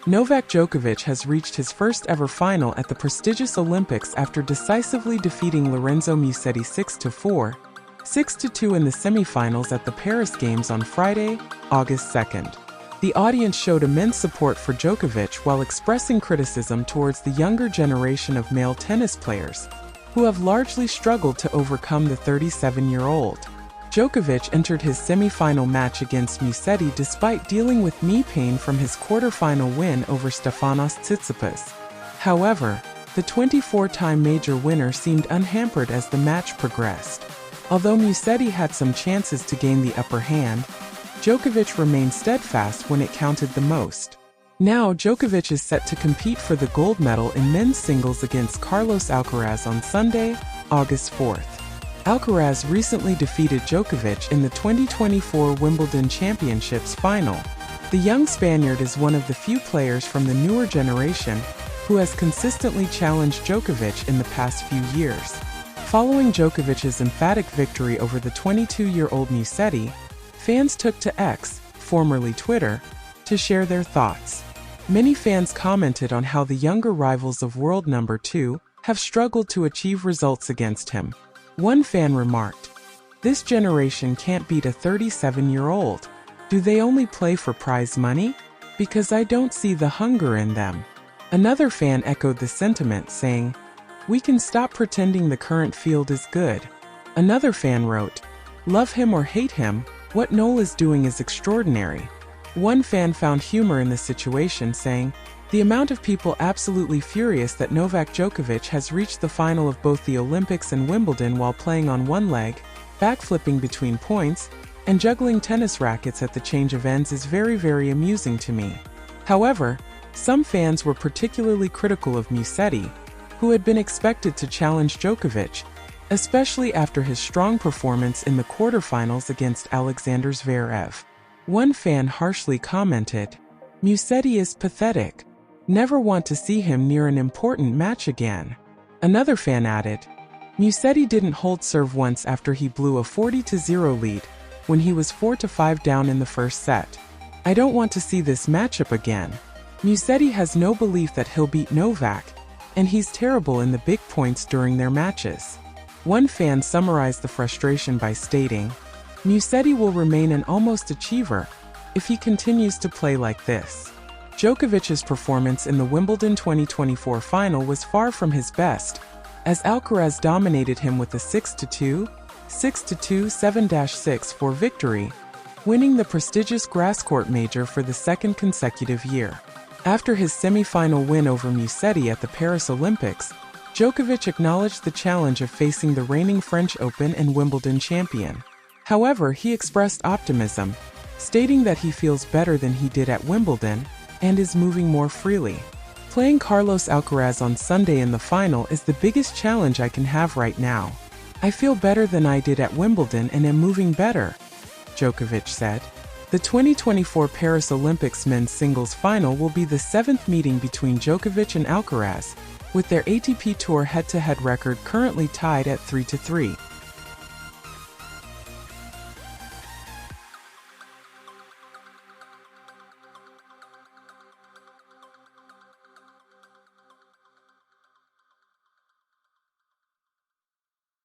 Novak Djokovic has reached his first ever final at the prestigious Olympics after decisively defeating Lorenzo Musetti 6-4, 6-2 in the semifinals at the Paris Games on Friday, August 2nd. The audience showed immense support for Djokovic while expressing criticism towards the younger generation of male tennis players, who have largely struggled to overcome the 37-year-old. Djokovic entered his semi-final match against Musetti despite dealing with knee pain from his quarter-final win over Stefanos Tsitsipas. However, the 24-time major winner seemed unhampered as the match progressed. Although Musetti had some chances to gain the upper hand, Djokovic remained steadfast when it counted the most. Now Djokovic is set to compete for the gold medal in men's singles against Carlos Alcaraz on Sunday, August 4th. Alcaraz recently defeated Djokovic in the 2024 Wimbledon Championships final. The young Spaniard is one of the few players from the newer generation who has consistently challenged Djokovic in the past few years. Following Djokovic's emphatic victory over the 22-year-old Musetti, fans took to X, formerly Twitter, to share their thoughts. Many fans commented on how the younger rivals of world number 2 have struggled to achieve results against him. One fan remarked, "This generation can't beat a 37-year-old. Do they only play for prize money? Because I don't see the hunger in them." Another fan echoed the sentiment, saying, "We can stop pretending the current field is good." Another fan wrote, "Love him or hate him, what Noel is doing is extraordinary." One fan found humor in the situation, saying, "The amount of people absolutely furious that Novak Djokovic has reached the final of both the Olympics and Wimbledon while playing on one leg, backflipping between points, and juggling tennis rackets at the change of ends is very, very amusing to me." However, some fans were particularly critical of Musetti, who had been expected to challenge Djokovic, especially after his strong performance in the quarterfinals against Alexander Zverev. One fan harshly commented, "Musetti is pathetic. Never want to see him near an important match again." Another fan added, "Musetti didn't hold serve once after he blew a 40-0 lead, when he was 4-5 down in the first set. I don't want to see this matchup again. Musetti has no belief that he'll beat Novak, and he's terrible in the big points during their matches." One fan summarized the frustration by stating, "Musetti will remain an almost achiever if he continues to play like this." Djokovic's performance in the Wimbledon 2024 final was far from his best, as Alcaraz dominated him with a 6-2, 6-2, 7-6 victory, winning the prestigious grass-court major for the second consecutive year. After his semi-final win over Musetti at the Paris Olympics, Djokovic acknowledged the challenge of facing the reigning French Open and Wimbledon champion. However, he expressed optimism, stating that he feels better than he did at Wimbledon and is moving more freely. "Playing Carlos Alcaraz on Sunday in the final is the biggest challenge I can have right now. I feel better than I did at Wimbledon and am moving better," Djokovic said. The 2024 Paris Olympics men's singles final will be the 7th meeting between Djokovic and Alcaraz, with their ATP Tour head-to-head record currently tied at 3-3.